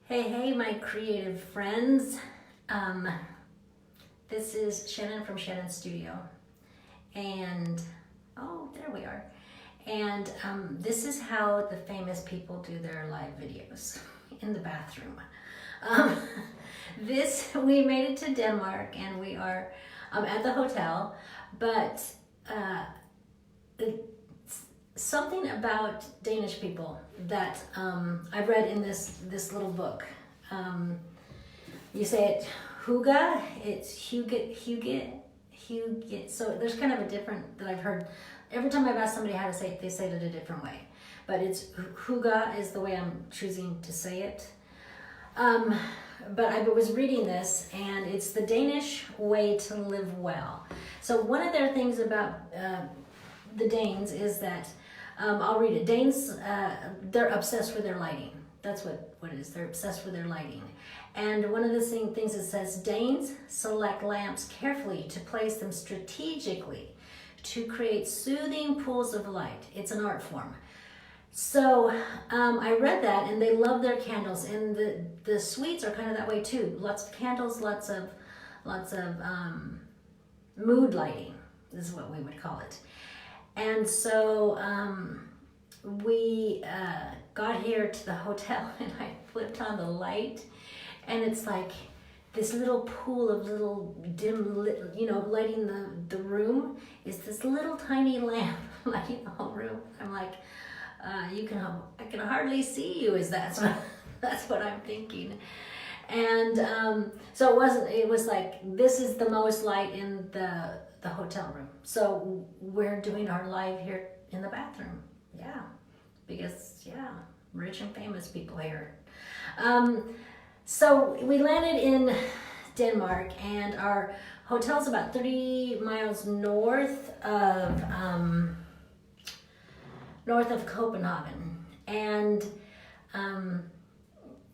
Hey, my creative friends. This is Shannon from Shannon's Studio. And, oh, there we are. And this is how the famous people do their live videos in the bathroom. We made it to Denmark and we are at the hotel, but something about Danish people that I read in this little book. You say it Huga, it's Huget. So there's kind of a different that I've heard. Every time I've asked somebody how to say it, they say it a different way. But it's Huga is the way I'm choosing to say it. But I was reading this, and it's the Danish way to live well. So one of their things about the Danes is that, I'll read it. Danes, they're obsessed with their lighting. That's what it is. They're obsessed with their lighting. And one of the things it says, Danes select lamps carefully to place them strategically to create soothing pools of light. It's an art form. So I read that, and they love their candles, and the suites are kind of that way too. Lots of candles, lots of mood lighting is what we would call it. And so we got here to the hotel, and I flipped on the light, and it's like this little pool of little dim, lighting the room is this little tiny lamp lighting the whole room. I'm like, I can hardly see you. That's what I'm thinking. And so it was like, this is the most light in the hotel room. So we're doing our live here in the bathroom. Yeah, because rich and famous people here. So we landed in Denmark, and our hotel's about 30 miles north of Copenhagen. And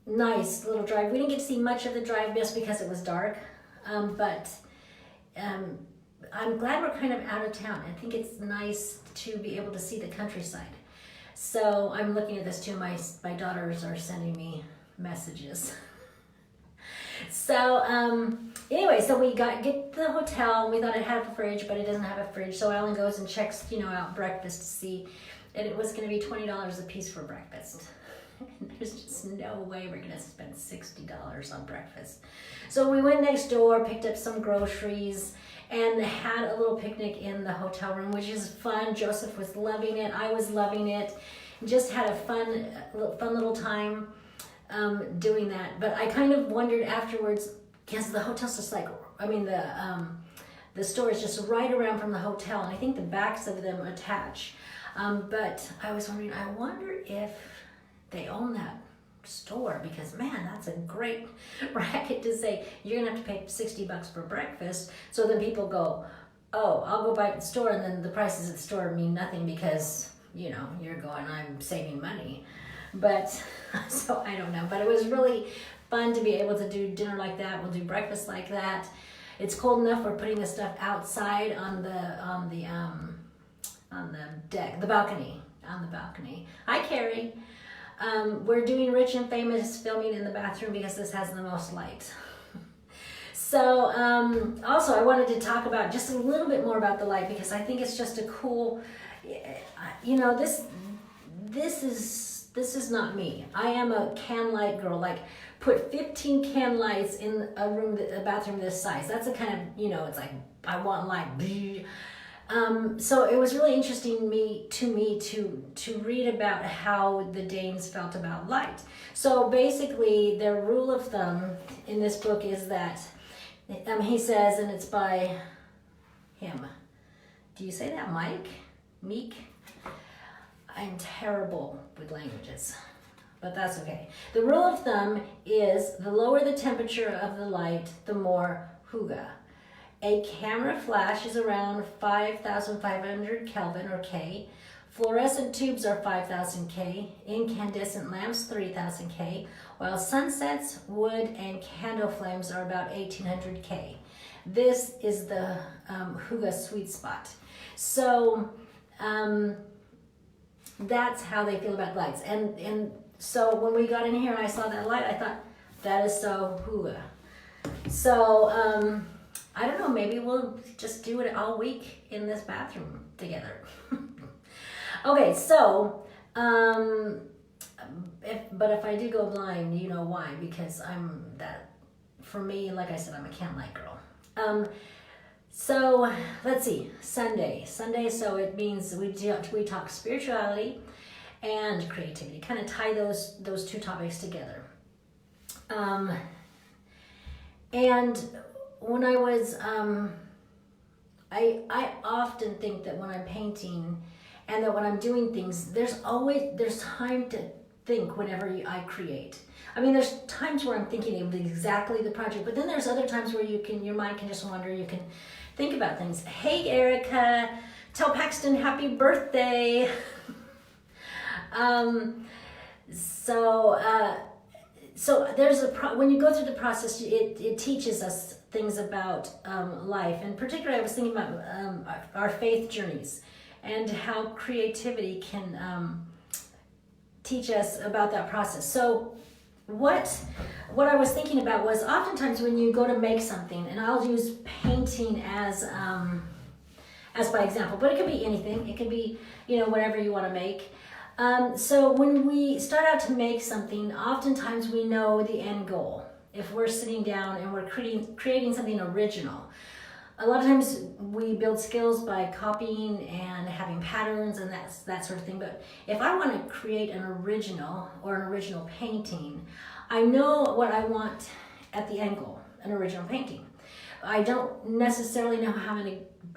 nice little drive. We didn't get to see much of the drive just because it was dark, but I'm glad we're kind of out of town. I think it's nice to be able to see the countryside. So I'm looking at this too. My daughters are sending me messages. So anyway, so we get to the hotel, and we thought it had a fridge, but it doesn't have a fridge. So Alan goes and checks, out breakfast to see, and it was going to be $20 a piece for breakfast. There's just no way we're going to spend $60 on breakfast. So we went next door, picked up some groceries, and had a little picnic in the hotel room, which is fun. Joseph was loving it. I was loving it. Just had a fun little time doing that. But I kind of wondered afterwards, because the hotel's just the store is just right around from the hotel, and I think the backs of them attach. But I was wondering, I wonder if they own that store, because man, that's a great racket to say you're gonna have to pay $60 for breakfast. So then people go, oh, I'll go buy at the store, and then the prices at the store mean nothing because you're going, I'm saving money. But so I don't know, but it was really fun to be able to do dinner like that. We'll do breakfast like that. It's cold enough. We're putting the stuff outside on the deck, the balcony, on the balcony. Hi, Carrie. We're doing Rich and Famous filming in the bathroom because this has the most light. So also I wanted to talk about just a little bit more about the light, because I think it's just a cool, this is not me. I am a can light girl. Like, put 15 can lights in a bathroom this size. That's a kind of, it's like, I want light. So it was really interesting to me to read about how the Danes felt about light. So basically, their rule of thumb in this book is that, he says, and it's by him. Do you say that, Mike? Meek? I'm terrible with languages, but that's okay. The rule of thumb is the lower the temperature of the light, the more Huga. A camera flash is around 5,500 Kelvin or K. Fluorescent tubes are 5,000 K. Incandescent lamps 3,000 K. While sunsets, wood, and candle flames are about 1,800 K. This is the Huga sweet spot. So that's how they feel about lights. And So when we got in here and I saw that light, I thought, that is so hooah. So, I don't know, maybe we'll just do it all week in this bathroom together. Okay, so, if I do go blind, you know why, because for me, like I said, I'm a candlelight girl. So, let's see, Sunday, so it means we talk spirituality and creativity, kind of tie those two topics together. And when I was, I often think that when I'm painting and that when I'm doing things, there's time to think whenever I create. I mean, there's times where I'm thinking of exactly the project, but then there's other times where your mind can just wander, you can think about things. Hey, Erica, tell Paxton happy birthday. So there's when you go through the process, it teaches us things about life. And particularly, I was thinking about our faith journeys and how creativity can teach us about that process. So what I was thinking about was oftentimes when you go to make something, and I'll use painting as by example, but it could be anything. It could be, whatever you want to make. So when we start out to make something, oftentimes we know the end goal. If we're sitting down and we're creating something original, a lot of times we build skills by copying and having patterns and that sort of thing. But if I want to create an original or an original painting, I know what I want at the end goal, an original painting. I don't necessarily know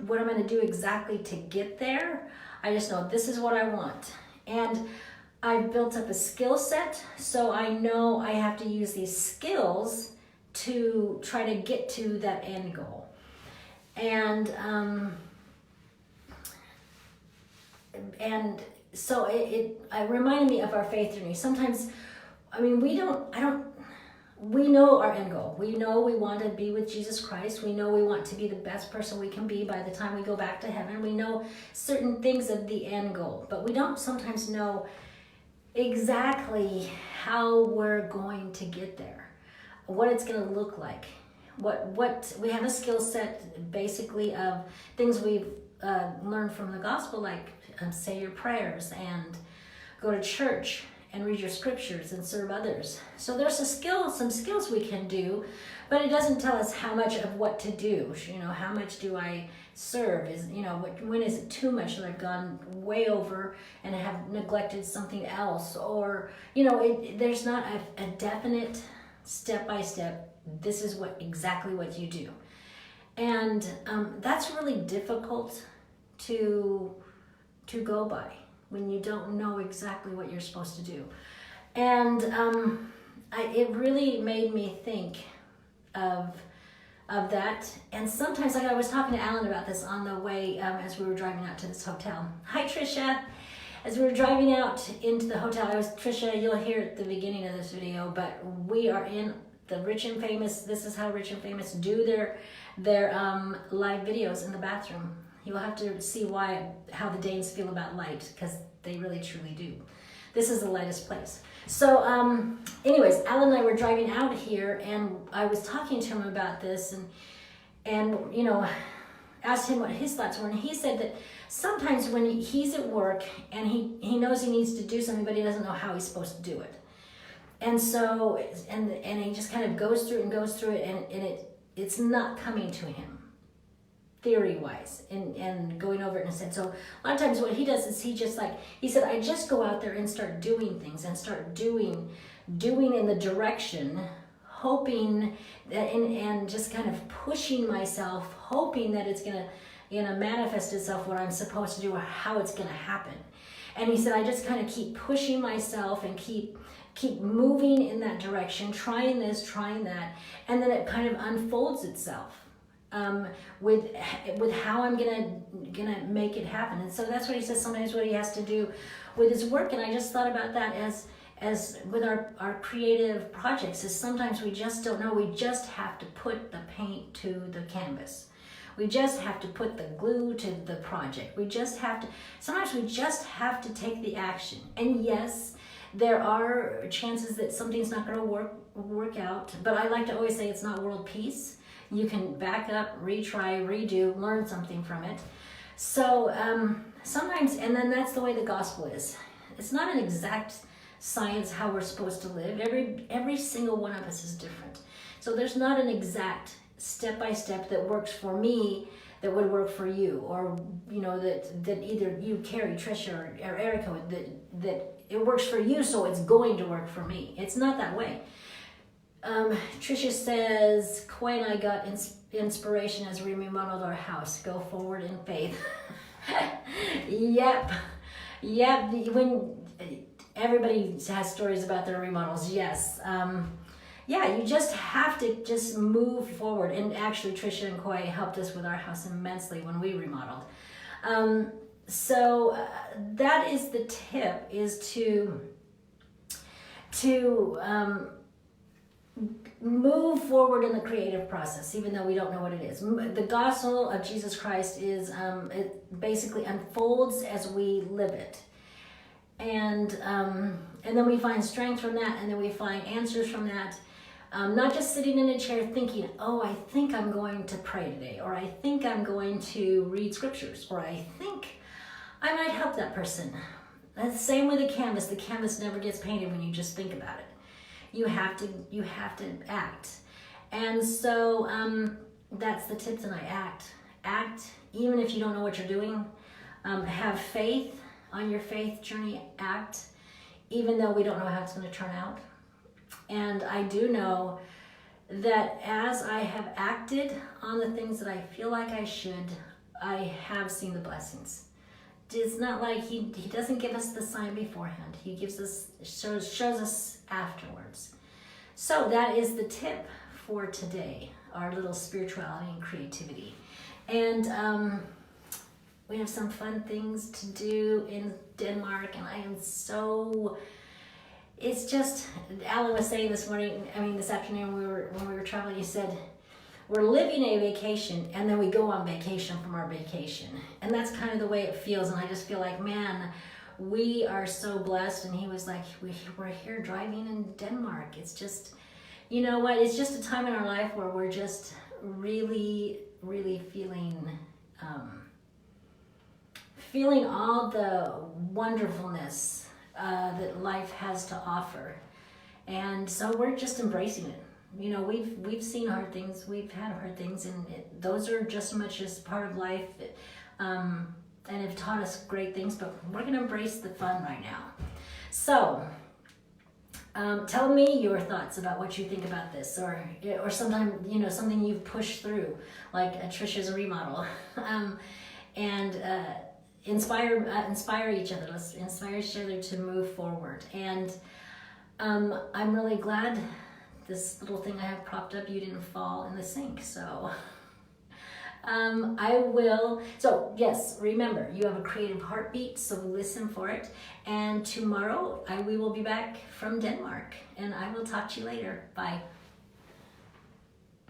what I'm going to do exactly to get there. I just know this is what I want. And I've built up a skill set, so I know I have to use these skills to try to get to that end goal. And so it reminded me of our faith journey. Sometimes, we know our end goal. We know we want to be with Jesus Christ. We know we want to be the best person we can be by the time we go back to heaven. We know certain things of the end goal, but we don't sometimes know exactly how we're going to get there, what it's going to look like. What we have a skill set basically of things we've learned from the gospel, like say your prayers and go to church and read your scriptures and serve others. So there's some skills we can do, but it doesn't tell us how much of what to do. How much do I serve? When is it too much that I've gone way over and have neglected something else? Or, there's not a definite step-by-step, this is exactly what you do. And that's really difficult to go by when you don't know exactly what you're supposed to do. And it really made me think of that. And sometimes, like I was talking to Alan about this on the way as we were driving out to this hotel. Hi, Trisha. As we were driving out into the hotel, Trisha, you'll hear at the beginning of this video, but we are in the Rich and Famous. This is how Rich and Famous do their live videos in the bathroom. You'll have to see how the Danes feel about light, because they really truly do. This is the lightest place. So anyways, Alan and I were driving out here, and I was talking to him about this and asked him what his thoughts were. And he said that sometimes when he's at work and he knows he needs to do something, but he doesn't know how he's supposed to do it. And so, and he just kind of goes through it, and it's not coming to him, theory-wise, and going over it. And said, so a lot of times what he does is he said, I just go out there and start doing things and start doing in the direction, hoping that, and just kind of pushing myself, hoping that it's gonna manifest itself what I'm supposed to do or how it's gonna happen. And he said, I just kind of keep pushing myself and keep moving in that direction, trying this, trying that, and then it kind of unfolds itself with how I'm gonna make it happen. And so that's what he says. Sometimes what he has to do with his work, and I just thought about that as with our creative projects, is sometimes we just don't know. We just have to put the paint to the canvas. We just have to put the glue to the project. Sometimes we just have to take the action. And yes, there are chances that something's not going to work out, but I like to always say it's not world peace. You can back up, retry, redo, learn something from it. So sometimes, and then that's the way the gospel is. It's not an exact science how we're supposed to live. Every single one of us is different. So there's not an exact step-by-step that works for me that would work for you, or that either you, Carrie, Trisha, or Erica, that it works for you, so it's going to work for me. It's not that way. Trisha says, Coy and I got inspiration as we remodeled our house. Go forward in faith. Yep. When everybody has stories about their remodels, yes. You just have to just move forward. And actually, Trisha and Coy helped us with our house immensely when we remodeled. So that is the tip: is to move forward in the creative process, even though we don't know what it is. The gospel of Jesus Christ is it basically unfolds as we live it, and then we find strength from that, and then we find answers from that. Not just sitting in a chair thinking, oh, I think I'm going to pray today, or I think I'm going to read scriptures, or I think I might help that person. That's the same with the canvas. The canvas never gets painted when you just think about it. You have to act. And so that's the tip tonight. Act even if you don't know what you're doing. Have faith on your faith journey. Act even though we don't know how it's going to turn out. And I do know that as I have acted on the things that I feel like I should, I have seen the blessings. It's not like he doesn't give us the sign beforehand. He gives us, shows us afterwards. So that is the tip for today, our little spirituality and creativity. And we have some fun things to do in Denmark, and I am so... It's just, Alan was saying this afternoon when we were traveling, he said, we're living a vacation and then we go on vacation from our vacation. And that's kind of the way it feels. And I just feel like, man, we are so blessed. And he was like, we're here driving in Denmark. It's just, you know what? It's just a time in our life where we're just really, really feeling all the wonderfulness that life has to offer, and so we're just embracing it. We've seen hard things, we've had hard things, and those are just as much as part of life, and have taught us great things. But we're going to embrace the fun right now. So, tell me your thoughts about what you think about this, or sometimes something you've pushed through, like Trisha's remodel, and. Inspire each other. Let's inspire each other to move forward. And I'm really glad this little thing I have propped up, you didn't fall in the sink. So I will. So yes, remember, you have a creative heartbeat, so listen for it. And tomorrow we will be back from Denmark, and I will talk to you later. Bye.